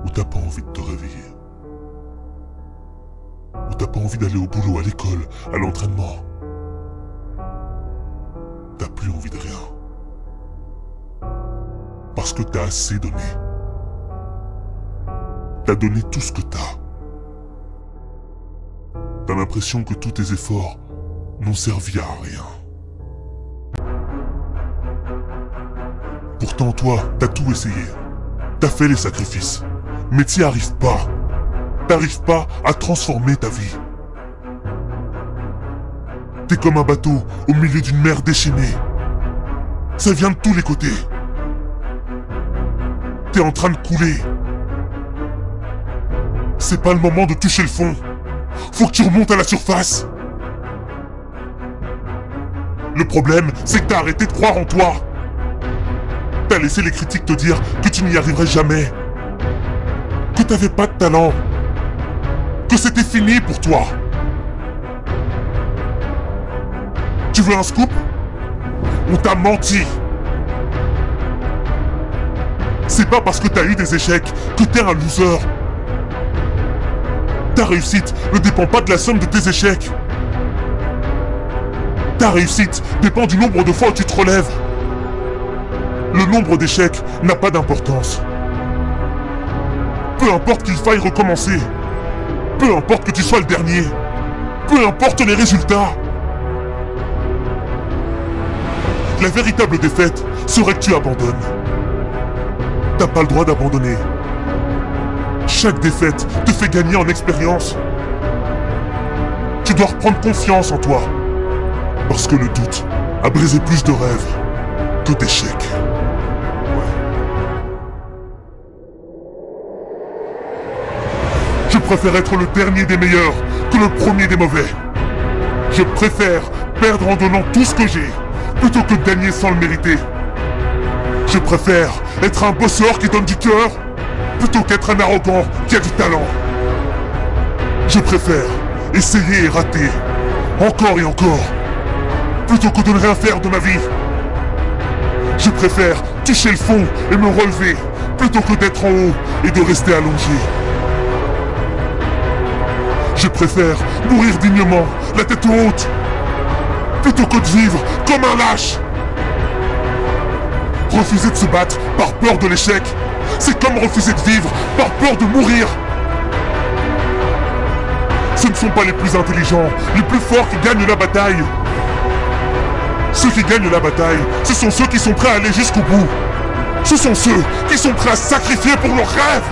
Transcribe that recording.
où t'as pas envie de te réveiller, où t'as pas envie d'aller au boulot, à l'école, à l'entraînement. T'as plus envie de rien. Parce que t'as assez donné. T'as donné tout ce que t'as. T'as l'impression que tous tes efforts n'ont servi à rien. Pourtant toi, t'as tout essayé. T'as fait les sacrifices. Mais t'y arrives pas. T'arrives pas à transformer ta vie. T'es comme un bateau au milieu d'une mer déchaînée. Ça vient de tous les côtés. T'es en train de couler. C'est pas le moment de toucher le fond. Faut que tu remontes à la surface. Le problème, c'est que t'as arrêté de croire en toi. T'as laissé les critiques te dire que tu n'y arriverais jamais. Que t'avais pas de talent. Que c'était fini pour toi. Tu veux un scoop? On t'a menti. C'est pas parce que t'as eu des échecs que t'es un loser. Ta réussite ne dépend pas de la somme de tes échecs. Ta réussite dépend du nombre de fois où tu te relèves. Le nombre d'échecs n'a pas d'importance. Peu importe qu'il faille recommencer. Peu importe que tu sois le dernier. Peu importe les résultats. La véritable défaite serait que tu abandonnes. T'as pas le droit d'abandonner. Chaque défaite te fait gagner en expérience. Tu dois reprendre confiance en toi. Parce que le doute a brisé plus de rêves que d'échecs. Je préfère être le dernier des meilleurs que le premier des mauvais. Je préfère perdre en donnant tout ce que j'ai, plutôt que de gagner sans le mériter. Je préfère être un bosseur qui donne du cœur, plutôt qu'être un arrogant qui a du talent. Je préfère essayer et rater, encore et encore, plutôt que de ne rien faire de ma vie. Je préfère toucher le fond et me relever, plutôt que d'être en haut et de rester allongé. Je préfère mourir dignement, la tête haute, plutôt que de vivre comme un lâche. Refuser de se battre par peur de l'échec, c'est comme refuser de vivre par peur de mourir. Ce ne sont pas les plus intelligents, les plus forts qui gagnent la bataille. Ceux qui gagnent la bataille, ce sont ceux qui sont prêts à aller jusqu'au bout. Ce sont ceux qui sont prêts à sacrifier pour leurs rêves.